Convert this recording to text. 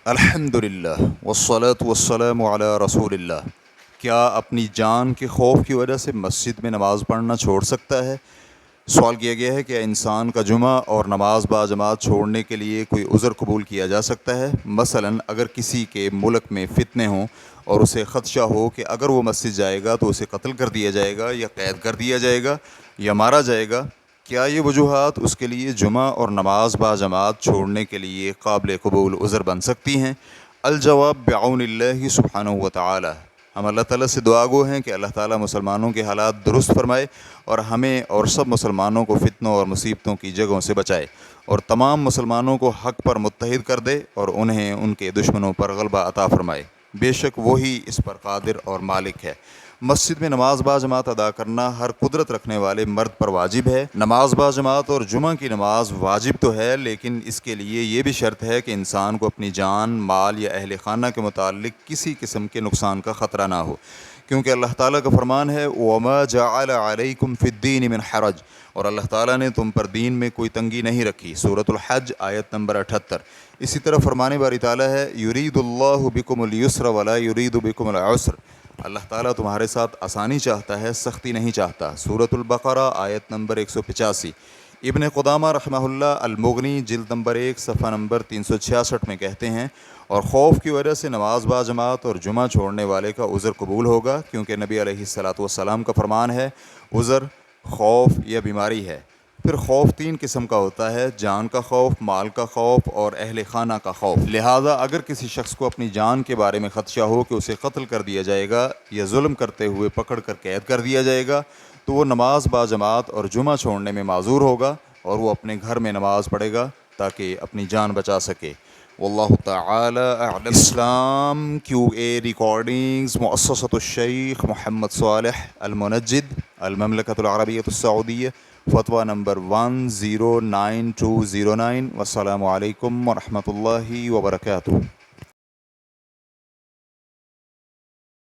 الحمدللہ والصلاة والسلام علی رسول اللہ۔ کیا اپنی جان کے خوف کی وجہ سے مسجد میں نماز پڑھنا چھوڑ سکتا ہے؟ سوال کیا گیا ہے کہ انسان کا جمعہ اور نماز با جماعت چھوڑنے کے لیے کوئی عذر قبول کیا جا سکتا ہے؟ مثلاً اگر کسی کے ملک میں فتنے ہوں اور اسے خدشہ ہو کہ اگر وہ مسجد جائے گا تو اسے قتل کر دیا جائے گا یا قید کر دیا جائے گا یا مارا جائے گا، کیا یہ وجوہات اس کے لیے جمعہ اور نماز با جماعت چھوڑنے کے لیے قابل قبول عذر بن سکتی ہیں؟ الجواب بعون اللہ سبحانہ و تعالی۔ ہم اللہ تعالیٰ سے دعا گو ہیں کہ اللہ تعالیٰ مسلمانوں کے حالات درست فرمائے اور ہمیں اور سب مسلمانوں کو فتنوں اور مصیبتوں کی جگہوں سے بچائے، اور تمام مسلمانوں کو حق پر متحد کر دے اور انہیں ان کے دشمنوں پر غلبہ عطا فرمائے۔ بے شک وہی اس پر قادر اور مالک ہے۔ مسجد میں نماز با جماعت ادا کرنا ہر قدرت رکھنے والے مرد پر واجب ہے۔ نماز با جماعت اور جمعہ کی نماز واجب تو ہے، لیکن اس کے لیے یہ بھی شرط ہے کہ انسان کو اپنی جان، مال یا اہل خانہ کے متعلق کسی قسم کے نقصان کا خطرہ نہ ہو، کیونکہ اللہ تعالیٰ کا فرمان ہے وَمَا جَعَلَ عَلَيْكُمْ فِي الدِّينِ مِنْ حَرَجٍ، اور اللہ تعالیٰ نے تم پر دین میں کوئی تنگی نہیں رکھی۔ سورۃ الحج آیت نمبر 78۔ اسی طرح فرمان باری تعالیٰ ہے یرید اللہ بکم اليسر ولا یرید بکم العسر، اللہ تعالیٰ تمہارے ساتھ آسانی چاہتا ہے، سختی نہیں چاہتا۔ سورۃ البقرہ آیت نمبر 185۔ ابن قدامہ رحمہ اللہ المغنی جلد نمبر 1 صفحہ نمبر 366 میں کہتے ہیں، اور خوف کی وجہ سے نماز با جماعت اور جمعہ چھوڑنے والے کا عذر قبول ہوگا، کیونکہ نبی علیہ الصلاۃ والسلام کا فرمان ہے عذر خوف یا بیماری ہے۔ پھر خوف 3 قسم کا ہوتا ہے: جان کا خوف، مال کا خوف اور اہل خانہ کا خوف۔ لہٰذا اگر کسی شخص کو اپنی جان کے بارے میں خدشہ ہو کہ اسے قتل کر دیا جائے گا یا ظلم کرتے ہوئے پکڑ کر قید کر دیا جائے گا، تو وہ نماز با جماعت اور جمعہ چھوڑنے میں معذور ہوگا اور وہ اپنے گھر میں نماز پڑھے گا تاکہ اپنی جان بچا سکے۔ واللہ تعالی اعلم۔ اسلام QA ریکارڈنگز، مؤسسۃ الشیخ محمد صالح المنجد، المملکۃ العربیۃ السعودیہ، فتویٰ نمبر 109209۔ والسلام علیکم ورحمۃ اللہ وبرکاتہ۔